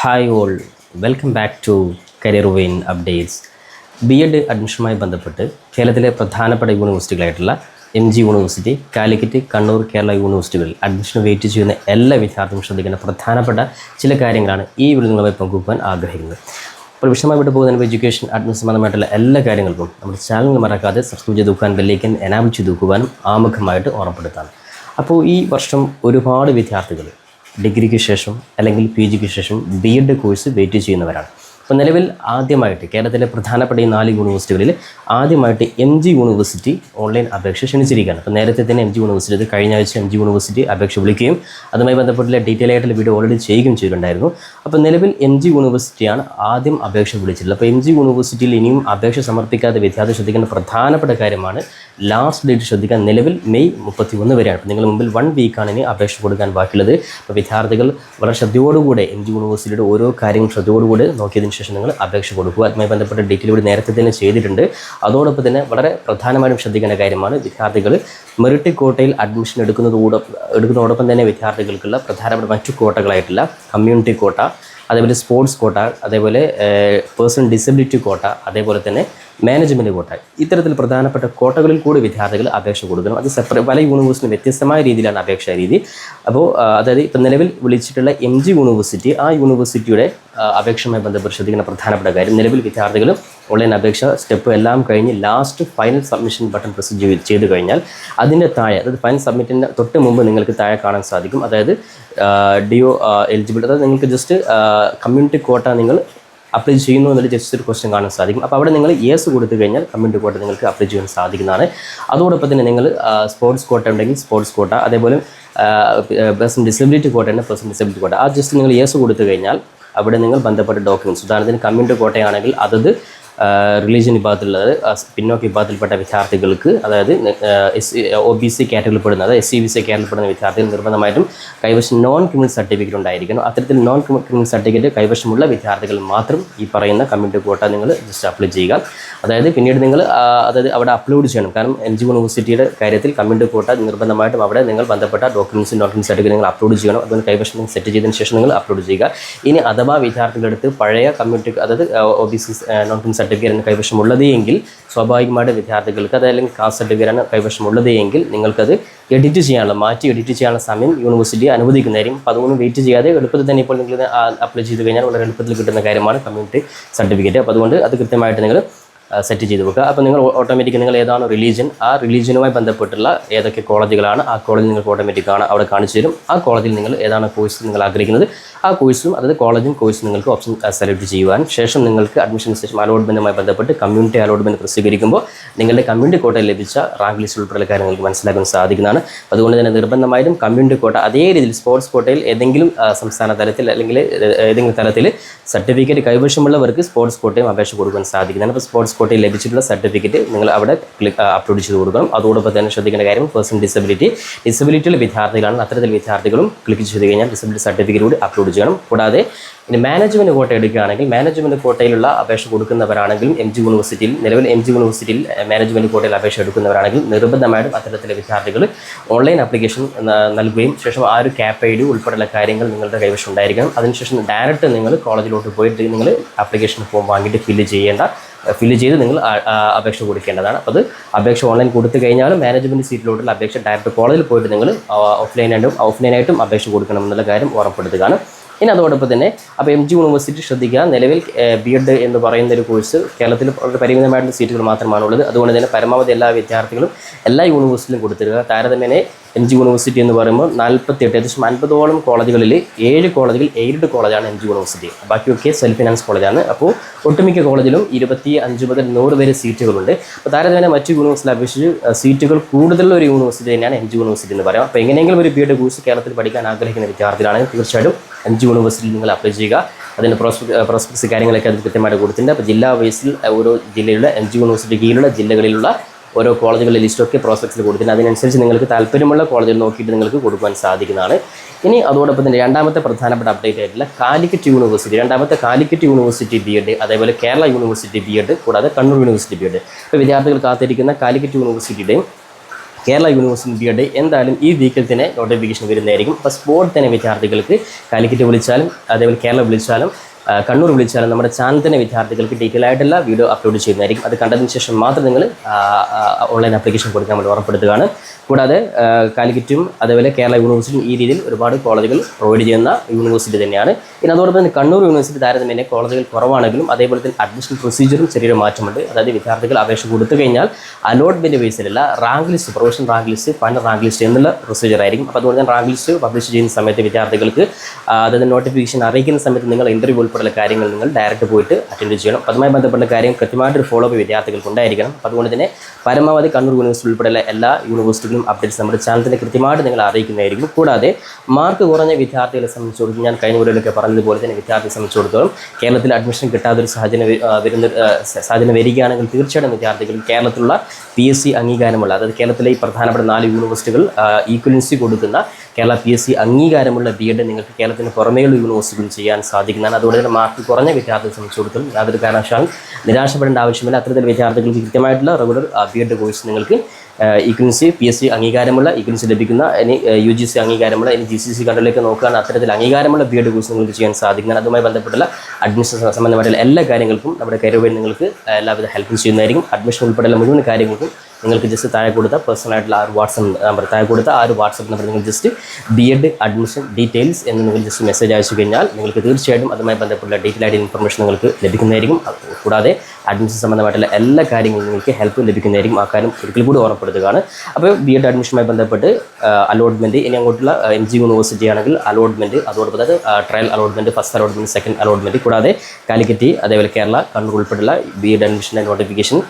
Hi all, welcome back to career vein updates. B Ed അഡ്മിഷനുമായി ബന്ധപ്പെട്ട് കേരളത്തിലെ പ്രധാനപ്പെട്ട യൂണിവേഴ്സിറ്റികളായിട്ടുള്ള MG യൂണിവേഴ്സിറ്റി, കാലിക്കറ്റ്, കണ്ണൂർ, കേരള യൂണിവേഴ്സിറ്റികളിൽ അഡ്മിഷന് വെയിറ്റ് ചെയ്യുന്ന എല്ലാ വിദ്യാർത്ഥികളും ശ്രദ്ധിക്കേണ്ട പ്രധാനപ്പെട്ട ചില കാര്യങ്ങളാണ് ഈ വീഡിയോ നിങ്ങളുമായി പങ്കുവയ്ക്കാൻ ആഗ്രഹിക്കുന്നത്. അപ്പോൾ വിഷയമായി വിട്ടു പോകുന്ന എഡ്യൂക്കേഷൻ അഡ്മിഷൻ സംബന്ധമായിട്ടുള്ള എല്ലാ കാര്യങ്ങൾക്കും നമ്മുടെ ചാനൽ മറക്കാതെ സബ്സ്ക്രൈബ് ചെയ്ത് വെക്കാൻ, ബെല്ലൈക്കൻ എനാബിൾ ചെയ്ത് വെക്കുവാനും ആമുഖമായിട്ട് ഓർമ്മപ്പെടുത്താം. അപ്പോൾ ഈ വർഷം ഒരുപാട് വിദ്യാർത്ഥികൾ ഡിഗ്രിക്ക് ശേഷം അല്ലെങ്കിൽ PGക്ക് ശേഷം B.Ed കോഴ്സ് വെയിറ്റ് ചെയ്യുന്നവരാണ്. അപ്പോൾ നിലവിൽ ആദ്യമായിട്ട് കേരളത്തിലെ പ്രധാനപ്പെട്ട ഈ 4 യൂണിവേഴ്സിറ്റികളിൽ ആദ്യമായിട്ട് MG യൂണിവേഴ്സിറ്റി ഓൺലൈൻ അപേക്ഷ ക്ഷണിച്ചിരിക്കുകയാണ്. അപ്പോൾ നേരത്തെ തന്നെ MG യൂണിവേഴ്സിറ്റി കഴിഞ്ഞ ആഴ്ച MG യൂണിവേഴ്സിറ്റി അപേക്ഷ വിളിക്കുകയും അതുമായി ബന്ധപ്പെട്ടുള്ള ഡീറ്റെയിൽ ആയിട്ടുള്ള വീഡിയോ ഓൾറെഡി ചെയ്യുകയും ചെയ്തിട്ടുണ്ടായിരുന്നു. അപ്പോൾ നിലവിൽ MG യൂണിവേഴ്സിറ്റിയാണ് ആദ്യം അപേക്ഷ വിളിച്ചിട്ടുള്ളത്. അപ്പോൾ MG യൂണിവേഴ്സിറ്റിയിൽ ഇനിയും അപേക്ഷ സമർപ്പിക്കാതെ വിദ്യാർത്ഥി ശ്രദ്ധിക്കേണ്ട പ്രധാനപ്പെട്ട കാര്യമാണ് ലാസ്റ്റ് ഡേറ്റ് ശ്രദ്ധിക്കാൻ. നിലവിൽ മെയ് 31 വരെയാണ്. അപ്പോൾ നിങ്ങൾ മുമ്പിൽ 1 വീക്കാണ് ഇനി അപേക്ഷ കൊടുക്കാൻ ബാക്കിയുള്ളത്. അപ്പോൾ വിദ്യാർത്ഥികൾ വളരെ ശ്രദ്ധയോടുകൂടെ MG യൂണിവേഴ്സിറ്റിയുടെ ഓരോ കാര്യങ്ങളും ശ്രദ്ധയോടുകൂടി നോക്കിയതിന് ശേഷം നിങ്ങൾ അപേക്ഷ കൊടുക്കുക. അതുമായി ബന്ധപ്പെട്ട ഡീറ്റെയിൽ ഇവിടെ നേരത്തെ തന്നെ ചെയ്തിട്ടുണ്ട്. അതോടൊപ്പം തന്നെ വളരെ പ്രധാനമായും ശ്രദ്ധിക്കേണ്ട കാര്യമാണ് വിദ്യാർത്ഥികൾ മെറിറ്റ് കോട്ടയിൽ അഡ്മിഷൻ എടുക്കുന്നതോടൊപ്പം തന്നെ വിദ്യാർത്ഥികൾക്കുള്ള പ്രധാനപ്പെട്ട മറ്റു കോട്ടകളായിട്ടുള്ള കമ്മ്യൂണിറ്റി കോട്ട, അതേപോലെ സ്പോർട്സ് കോട്ട, അതേപോലെ പേഴ്സണൽ ഡിസബിലിറ്റി കോട്ട, അതേപോലെ തന്നെ മാനേജ്മെൻറ്റ് കോട്ട, ഇത്തരത്തിൽ പ്രധാനപ്പെട്ട കോട്ടകളിൽ കൂടി വിദ്യാർത്ഥികൾ അപേക്ഷ കൊടുക്കണം. അത് പല യൂണിവേഴ്സിറ്റിയും വ്യത്യസ്തമായ രീതിയിലാണ് അപേക്ഷാ രീതി. അപ്പോൾ അതായത് ഇപ്പം നിലവിൽ വിളിച്ചിട്ടുള്ള MG യൂണിവേഴ്സിറ്റി, ആ യൂണിവേഴ്സിറ്റിയുടെ അപേക്ഷയുമായി ബന്ധപ്പെട്ട് ശ്രദ്ധിക്കുന്ന പ്രധാനപ്പെട്ട കാര്യം, നിലവിൽ വിദ്യാർത്ഥികൾ ഓൺലൈൻ അപേക്ഷ സ്റ്റെപ്പ് എല്ലാം കഴിഞ്ഞ് last final submission button press ചെയ്ത് കഴിഞ്ഞാൽ അതിൻ്റെ താഴെ, അതായത് ഫൈനൽ സബ്മിറ്റിൻ്റെ തൊട്ട് മുമ്പ് നിങ്ങൾക്ക് താഴെ കാണാൻ സാധിക്കും. അതായത് DO എലിജിബിൾ, അതായത് നിങ്ങൾക്ക് ജസ്റ്റ് കമ്മ്യൂണിറ്റി കോട്ട നിങ്ങൾ അപ്ലൈ ചെയ്യുന്നു എന്നൊരു ജസ്റ്റ് ഒരു ക്വസ്റ്റ്യൻ കാണാൻ സാധിക്കും. അപ്പോൾ അവിടെ നിങ്ങൾ യെസ് കൊടുത്തു കഴിഞ്ഞാൽ കമ്മ്യൂണിറ്റി കോട്ട നിങ്ങൾക്ക് അപ്ലൈ ചെയ്യാൻ സാധിക്കുന്നതാണ്. അതോടൊപ്പം തന്നെ നിങ്ങൾ സ്പോർട്സ് കോട്ട ഉണ്ടെങ്കിൽ സ്പോർട്സ് കോട്ട, അതേപോലെ പേഴ്സൺ ഡിസബിലിറ്റി കോട്ട ഉണ്ട്, പേഴ്സൺ ഡിസബിലിറ്റി കോട്ട, ആ ജസ്റ്റ് നിങ്ങൾ യെസ് കൊടുത്തു കഴിഞ്ഞാൽ അവിടെ നിങ്ങൾ ബന്ധപ്പെട്ട ഡോക്യുമെൻറ്റ്സ്, ഉദാഹരണത്തിന് കമ്മ്യൂണിറ്റി കോട്ടയാണെങ്കിൽ അതത് റിലീജിയൻ വിഭാഗത്തിലുള്ളത് പിന്നോക്ക വിഭാഗത്തിൽപ്പെട്ട വിദ്യാർത്ഥികൾക്ക്, അതായത് OBC കാറ്റഗറിയിൽപ്പെടുന്ന, അതായത് SCBC കാറ്റഗറിയിൽപ്പെടുന്ന വിദ്യാർത്ഥികൾ നിർബന്ധമായിട്ടും കൈവശം നോൺ ക്രിമിനൽ സർട്ടിഫിക്കറ്റ് ഉണ്ടായിരിക്കണം. അത്തരത്തിൽ നോൺ ക്രിമിനൽ സർട്ടിഫിക്കറ്റ് കൈവശമുള്ള വിദ്യാർത്ഥികൾ മാത്രം ഈ പറയുന്ന കമ്മ്യൂണിറ്റി കോട്ട നിങ്ങൾ ജസ്റ്റ് അപ്ലൈ ചെയ്യുക. അതായത് പിന്നീട് നിങ്ങൾ അതായത് അവിടെ അപ്ലോഡ് ചെയ്യണം. കാരണം MG യൂണിവേഴ്സിറ്റിയുടെ കാര്യത്തിൽ കമ്മ്യൂണിറ്റി കോട്ട നിർബന്ധമായിട്ടും അവിടെ നിങ്ങൾ ബന്ധപ്പെട്ട ഡോക്യുമെൻറ്റ്സ്, നോൺ ക്രിമിനൽ സർട്ടിഫിക്കറ്റ് നിങ്ങൾ അപ്ലോഡ് ചെയ്യണം. അതുകൊണ്ട് കൈവശം സെറ്റ് ചെയ്തതിന് ശേഷം നിങ്ങൾ അപ്ലോഡ് ചെയ്യുക. ഇനി അഥവാ വിദ്യാർത്ഥികളുടെ അടുത്ത് പഴയ കമ്മ്യൂണിറ്റി, അതായത് OBC നോൺ ക്രിമിനൽ സർട്ടിഫിക്കറ്റ് കൈവശമുള്ളത് എങ്കിൽ സ്വാഭാവികമായിട്ട് വിദ്യാർത്ഥികൾക്ക്, അതല്ലെങ്കിൽ കാസ്റ്റ് സർട്ടിഫിക്കറ്റാണ് കൈവശമുള്ളത് എങ്കിൽ നിങ്ങൾക്കത് എഡിറ്റ് ചെയ്യാനുള്ള, മാറ്റി എഡിറ്റ് ചെയ്യാനുള്ള സമയം യൂണിവേഴ്സിറ്റി അനുവദിക്കുന്നതായിരിക്കും. അപ്പോൾ അതുകൊണ്ട് വെയിറ്റ് ചെയ്യാതെ എളുപ്പത്തിൽ തന്നെ ഇപ്പോൾ നിങ്ങൾ അപ്ലൈ ചെയ്ത് കഴിഞ്ഞാൽ വളരെ എളുപ്പത്തിൽ കിട്ടുന്ന കാര്യമാണ് കമ്മ്യൂണിറ്റി സർട്ടിഫിക്കറ്റ്. അപ്പോൾ അതുകൊണ്ട് അത് കൃത്യമായിട്ട് നിങ്ങൾ സെറ്റ് ചെയ്ത് വെക്കുക. അപ്പോൾ നിങ്ങൾ ഓട്ടോമാറ്റിക് നിങ്ങൾ ഏതാണ് റിലീജിയൻ, ആ റിലീജിയനുമായി ബന്ധപ്പെട്ടുള്ള ഏതൊക്കെ കോളേജുകളാണ്, ആ കോളേജിൽ നിങ്ങൾക്ക് ഓട്ടോമാറ്റിക്കാണ് അവിടെ കാണിച്ചു തരും. ആ കോളേജിൽ നിങ്ങൾ ഏതാണ് കോഴ്സ് നിങ്ങൾ ആഗ്രഹിക്കുന്നത്, ആ കോഴ്സും അതായത് കോളേജും കോഴ്സും നിങ്ങൾക്ക് ഓപ്ഷൻ സെലക്ട് ചെയ്യുവാൻ ശേഷം നിങ്ങൾക്ക് അഡ്മിഷൻ ശേഷം അലോട്ട്മെൻറ്റുമായി ബന്ധപ്പെട്ട് കമ്മ്യൂണിറ്റി അലോട്ട്മെൻറ്റ് പ്രസിദ്ധീകരിക്കുമ്പോൾ നിങ്ങളുടെ കമ്മ്യൂണിറ്റി കോട്ടയിൽ ലഭിച്ച റാങ്ക് ലിസ്റ്റ് ഉൾപ്പെടെയുള്ള കാര്യങ്ങൾ നിങ്ങൾക്ക് മനസ്സിലാക്കാൻ സാധിക്കുന്നതാണ്. അതുകൊണ്ട് തന്നെ നിർബന്ധമായിട്ടും കമ്മ്യൂണിറ്റി കോട്ട അതേ രീതിയിൽ സ്പോർട്സ് കോട്ടയിൽ ഏതെങ്കിലും സംസ്ഥാന തലത്തിൽ അല്ലെങ്കിൽ ഏതെങ്കിലും തലത്തിൽ സർട്ടിഫിക്കറ്റ് കൈവശമുള്ളവർക്ക് സ്പോർട്സ് കോട്ടയും അപേക്ഷ കൊടുക്കാൻ സാധിക്കുന്നതാണ്. അപ്പോൾ സ്പോർട്സ് കോട്ടയിൽ ലഭിച്ചിട്ടുള്ള സർട്ടിഫിക്കറ്റ് നിങ്ങൾ അവിടെ അപ്ലോഡ് ചെയ്ത് കൊടുക്കണം. അതോടൊപ്പം തന്നെ ശ്രദ്ധിക്കേണ്ട കാര്യം പേഴ്സൺ ഡിസബിലിറ്റിയുള്ള വിദ്യാർത്ഥികളാണ്. അത്തരത്തിൽ വിദ്യാർത്ഥികളും ക്ലിക്ക് ചെയ്ത് കഴിഞ്ഞാൽ ഡിസബിലിറ്റി സർട്ടിഫിക്കറ്റ് കൂടി അപ്ലോഡ് ചെയ്യണം. കൂടാതെ ഇനി മാനേജ്മെൻറ്റ് കോട്ട എടുക്കുകയാണെങ്കിൽ മാനേജ്മെൻറ്റ് കോട്ടയിലുള്ള അപേക്ഷ കൊടുക്കുന്നവരാണെങ്കിലും MG യൂണിവേഴ്സിറ്റിയിൽ, നിലവിൽ MG യൂണിവേഴ്സിറ്റിയിൽ മാനേജ്മെൻറ്റ് കോട്ടയിൽ അപേക്ഷ എടുക്കുന്നവരാണെങ്കിൽ നിർബന്ധമായിട്ടും അത്തരത്തിലെ വിദ്യാർത്ഥികൾ ഓൺലൈൻ ആപ്ലിക്കേഷൻ നൽകുകയും ശേഷം ആ ഒരു CAP ID ഉൾപ്പെടെയുള്ള കാര്യങ്ങൾ നിങ്ങളുടെ കൈവശം ഉണ്ടായിരിക്കണം. അതിനുശേഷം ഡയറക്റ്റ് നിങ്ങൾ കോളേജിലോട്ട് പോയിട്ട് നിങ്ങൾ ആപ്ലിക്കേഷൻ ഫോം വാങ്ങിയിട്ട് ഫില്ല് ചെയ്ത് നിങ്ങൾ അപേക്ഷ കൊടുക്കേണ്ടതാണ്. അപ്പോൾ അത് അപേക്ഷ ഓൺലൈൻ കൊടുത്തു കഴിഞ്ഞാലും മാനേജ്മെൻറ്റ് സീറ്റിലോട്ടുള്ള അപേക്ഷ ഡയറക്റ്റ് കോളേജിൽ പോയിട്ട് നിങ്ങൾ ഓഫ്ലൈനായിട്ടും അപേക്ഷ കൊടുക്കണം എന്നുള്ള കാര്യം ഓർമ്മപ്പെടുത്തുകയാണ്. ഇനി അതോടൊപ്പം തന്നെ അപ്പോൾ MG യൂണിവേഴ്സിറ്റി ശ്രദ്ധിക്കുക, നിലവിൽ B.Ed എന്ന് പറയുന്ന ഒരു കോഴ്സ് കേരളത്തിൽ പരിമിതമായിട്ടുള്ള സീറ്റുകൾ മാത്രമാണുള്ളത്. അതുകൊണ്ട് തന്നെ പരമാവധി എല്ലാ വിദ്യാർത്ഥികളും എല്ലാ യൂണിവേഴ്സിറ്റിയിലും കൊടുത്തിരിക്കുക. താരതമ്യേന MG യൂണിവേഴ്സിറ്റി എന്ന് പറയുമ്പോൾ 48 ഏകദേശം 50ഓളം കോളേജുകളിൽ 7 കോളേജുകൾ എയ്ഡഡ് കോളേജാണ് MG യൂണിവേഴ്സിറ്റി, ബാക്കിയൊക്കെ സെൽഫ് ഫിനാൻസ് കോളേജാണ്. അപ്പോൾ ഒട്ടുമിക്ക കോളേജിലും 25 മുതൽ 100 വരെ സീറ്റുകളുണ്ട്. അപ്പോൾ താരതമ്യേന മറ്റു യൂണിവേഴ്സിറ്റി അപേക്ഷിച്ച് സീറ്റുകൾ കൂടുതലുള്ള ഒരു യൂണിവേഴ്സിറ്റി തന്നെയാണ് MG യൂണിവേഴ്സിറ്റി എന്ന് പറയാം. അപ്പോൾ എങ്ങനെയെങ്കിലും ഒരു B.Ed കോഴ്സ് കേരളത്തിൽ പഠിക്കാൻ ആഗ്രഹിക്കുന്ന വിദ്യാർത്ഥികളാണെങ്കിൽ തീർച്ചയായിട്ടും MG യൂണിവേഴ്സിറ്റിയിൽ നിങ്ങൾ അപ്ലൈ ചെയ്യുക. അതിൻ്റെ പ്രോസ്പെക്ട്സ് കാര്യങ്ങളൊക്കെ അത് കൃത്യമായിട്ട് കൊടുത്തിട്ടുണ്ട്. അപ്പോൾ ജില്ലാ വൈസിൽ ഓരോ ജില്ലയിലുള്ള MG യൂണിവേഴ്സിറ്റി കീഴിലുള്ള ജില്ലകളിലുള്ള ഓരോ കോളേജുകളുടെ ലിസ്റ്റൊക്കെ പ്രോസ്പെക്ട്സിൽ കൊടുത്തിട്ടുണ്ട്. അതിനനുസരിച്ച് നിങ്ങൾക്ക് താല്പര്യമുള്ള കോളേജുകൾ നോക്കിയിട്ട് നിങ്ങൾക്ക് കൊടുക്കാൻ സാധിക്കുന്നതാണ്. ഇനി അതോടൊപ്പം തന്നെ രണ്ടാമത്തെ പ്രധാനപ്പെട്ട അപ്ഡേറ്റ് ആയിട്ടുള്ള കാലിക്കറ്റ് യൂണിവേഴ്സിറ്റി B.Ed, അതേപോലെ കേരള യൂണിവേഴ്സിറ്റി B.Ed, കൂടാതെ കണ്ണൂർ യൂണിവേഴ്സിറ്റി B.Ed. ഇപ്പോൾ വിദ്യാർത്ഥികൾ കാത്തിരിക്കുന്ന കാലിക്കറ്റ് യൂണിവേഴ്സിറ്റിയുടെയും കേരള യൂണിവേഴ്സിറ്റി ബി.എഡ് എന്തായാലും ഈ വീക്കിൽ തന്നെ നോട്ടിഫിക്കേഷൻ വരുന്നതായിരിക്കും. അപ്പോൾ സ്പോട്ട് തന്നെ വിദ്യാർത്ഥികൾക്ക് കാലിക്കറ്റ് വിളിച്ചാലും അതേപോലെ കേരള വിളിച്ചാലും കണ്ണൂർ വിളിച്ചാലും നമ്മുടെ ചാനൽ തന്നെ വിദ്യാർത്ഥികൾക്ക് ഡീറ്റെയിൽ ആയിട്ടുള്ള വീഡിയോ അപ്ലോഡ് ചെയ്യുന്നതായിരിക്കും. അത് കണ്ടതിന് ശേഷം മാത്രം നിങ്ങൾ ഓൺലൈൻ ആപ്ലിക്കേഷൻ കൊടുക്കാൻ വേണ്ടി ഉറപ്പെടുത്തുകയാണ്. കൂടാതെ കാലിക്കറ്റും അതേപോലെ കേരള യൂണിവേഴ്സിറ്റിയും ഈ രീതിയിൽ ഒരുപാട് കോളേജുകൾ പ്രൊവൈഡ് ചെയ്യുന്ന യൂണിവേഴ്സിറ്റി തന്നെയാണ്. ഇനി അതോടൊപ്പം തന്നെ കണ്ണൂർ യൂണിവേഴ്സിറ്റി താരതമ്യേന കോളേജുകൾ കുറവാണെങ്കിലും അതേപോലെ തന്നെ അഡ്മിഷൻ പ്രൊസീജിയറും ചെറിയൊരു മാറ്റമുണ്ട്. അതായത് വിദ്യാർത്ഥികൾ അപേക്ഷ കൊടുത്തു കഴിഞ്ഞാൽ അലോട്ട്മെൻറ്റ് ബേസിലല്ല rank list, professional rank list, final rank list എന്നുള്ള പ്രൊസീജിയർ ആയിരിക്കും. അപ്പോൾ അതുകൊണ്ട് തന്നെ റാങ്ക് ലിസ്റ്റ് പബ്ലിഷ് ചെയ്യുന്ന സമയത്ത് വിദ്യാർത്ഥികൾക്ക് അതായത് നോട്ടിഫിക്കേഷൻ അറിയിക്കുന്ന സമയത്ത് നിങ്ങൾ ഇൻ്റർവ്യൂ ഉൾപ്പെടെയുള്ള കാര്യങ്ങൾ നിങ്ങൾ ഡയറക്റ്റ് പോയിട്ട് അറ്റൻഡ് ചെയ്യണം. അപ്പോൾ അതുമായി ബന്ധപ്പെട്ട കാര്യം കൃത്യമായിട്ടൊരു ഫോളോ അപ്പ് വിദ്യാർത്ഥികൾക്ക് ഉണ്ടായിരിക്കണം. അപ്പോൾ അതുകൊണ്ട് തന്നെ പരമാവധി കണ്ണൂർ യൂണിവേഴ്സിറ്റി ഉൾപ്പെടെയുള്ള എല്ലാ യൂണിവേഴ്സിറ്റികളും അപ്ഡേറ്റ്സ് നമ്മുടെ ചാനലിൽ കൃത്യമായിട്ട് നിങ്ങൾ അറിയിക്കുന്നതായിരിക്കും. കൂടാതെ മാർക്ക് കുറഞ്ഞ വിദ്യാർത്ഥികളെ സംബന്ധിച്ചിടത്തോളം ഞാൻ കഴിഞ്ഞ വീഡിയോയിലൊക്കെ പറഞ്ഞതുപോലെ തന്നെ വിദ്യാർത്ഥിയെ സംബന്ധിച്ചിടത്തോളം കേരളത്തിൽ അഡ്മിഷൻ കിട്ടാത്തൊരു സാഹചര്യം വരികയാണെങ്കിൽ തീർച്ചയായിട്ടും വിദ്യാർത്ഥികൾ കേരളത്തിലുള്ള PSC അംഗീകാരമുള്ള, അതായത് കേരളത്തിലെ ഈ പ്രധാനപ്പെട്ട 4 യൂണിവേഴ്സിറ്റികൾ ഈക്വലൻസി കൊടുക്കുന്ന കേരള PSC അംഗീകാരമുള്ള B.Ed നിങ്ങൾക്ക് കേരളത്തിന് പുറമേയുള്ള യൂണിവേഴ്സിറ്റികൾ ചെയ്യാൻ സാധിക്കുന്നതാണ്. അതുകൊണ്ട് തന്നെ മാർക്ക് കുറഞ്ഞ വിദ്യാർത്ഥികളെ സംബന്ധിച്ചിടത്തോളം യാതൊരു കാരണവശാലും നിരാശപ്പെടേണ്ട ആവശ്യമില്ല. അത്തരത്തിൽ വിദ്യാർത്ഥികൾക്ക് കൃത്യമായിട്ടുള്ള റെഗുലർ B.Ed കോഴ്സ് നിങ്ങൾക്ക് ഈക്വലൻസി PSC അംഗീകാരമുള്ള, ഈക്വലൻസി ലഭിക്കുന്ന, ഇനി UGC അംഗീകാരമുള്ള, ഇനി GCC കണ്ടിലേക്ക് നോക്കുകയാണ് അത്തരത്തിൽ അംഗീകാരമുള്ള B.Ed കോഴ്സ് നിങ്ങൾക്ക് ചെയ്യാൻ സാധിക്കുന്നതാണ്. അതുമായി ബന്ധപ്പെട്ടുള്ള അഡ്മിഷൻ സംബന്ധമായിട്ടുള്ള എല്ലാ കാര്യങ്ങൾക്കും നമ്മുടെ കരിയർ നിങ്ങൾക്ക് എല്ലാവിധ ഹെൽപ്പും ചെയ്യുന്നതായിരിക്കും. അഡ്മിഷൻ ഉൾപ്പെടെയുള്ള മുഴുവൻ കാര്യങ്ങൾക്കും നിങ്ങൾക്ക് ജസ്റ്റ് താഴെ കൊടുത്ത പേഴ്സണലായിട്ടുള്ള ആ ഒരു വാട്സപ്പ് നമ്പർ, താഴെ കൊടുത്ത ആ ഒരു വാട്സപ്പ് നമ്പർ നിങ്ങൾ ജസ്റ്റ് B.Ed അഡ്മിഷൻ ഡീറ്റെയിൽസ് എന്ന് നിങ്ങൾ ജസ്റ്റ് മെസ്സേജ് അയച്ചു കഴിഞ്ഞാൽ നിങ്ങൾക്ക് തീർച്ചയായിട്ടും അതുമായി ബന്ധപ്പെട്ട ഡീറ്റെയിൽ ആയിട്ട് ഇൻഫർമേഷൻ നിങ്ങൾക്ക് ലഭിക്കുന്നതായിരിക്കും. കൂടാതെ അഡ്മിഷൻ സംബന്ധമായിട്ടുള്ള എല്ലാ കാര്യങ്ങളും നിങ്ങൾക്ക് ഹെൽപ്പ് ലഭിക്കുന്നതായിരിക്കും. ആ കാര്യം ഒരിക്കൽ കൂടി ഓർമ്മപ്പെടുത്തുകയാണ്. അപ്പോൾ B.Ed അഡ്മിഷനുമായി ബന്ധപ്പെട്ട് അലോട്ട്മെൻറ്റ്, ഇനി അങ്ങോട്ടുള്ള MG യൂണിവേഴ്സിറ്റി ആണെങ്കിൽ അലോട്ട്മെൻറ്റ്, അതോടൊപ്പം അത് trial allotment, first allotment, second allotment, കൂടാതെ കാലിക്കറ്റ് അതേപോലെ കേരള കണ്ണൂർ ഉൾപ്പെടെയുള്ള B.Ed അഡ്മിഷൻ്റെ നോട്ടിഫിക്കേഷൻ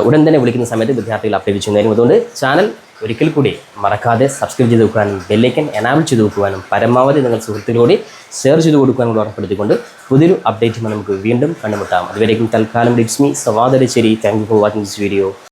ഉടൻ തന്നെ വിളിക്കുന്ന സമയത്ത് വിദ്യാർത്ഥികൾ അപ്ഡേറ്റ് ചെയ്യുന്നതായിരിക്കും. അതുകൊണ്ട് ചാനൽ ഒരിക്കൽ കൂടി മറക്കാതെ സബ്സ്ക്രൈബ് ചെയ്ത് വെക്കാനും ബെല്ലൈക്കൻ എനാബിൾ ചെയ്ത് വെക്കുവാനും പരമാവധി നിങ്ങൾ സുഹൃത്തുക്കളോട് ഷെയർ ചെയ്ത് കൊടുക്കാനും കൂടി ഉറപ്പെടുത്തിക്കൊണ്ട് പുതിയൊരു അപ്ഡേറ്റുമായി നമുക്ക് വീണ്ടും കണ്ടുമുട്ടാം. അതുവരേക്കും തൽക്കാലം it's me Savad Aracheri. Thank you for watching this video.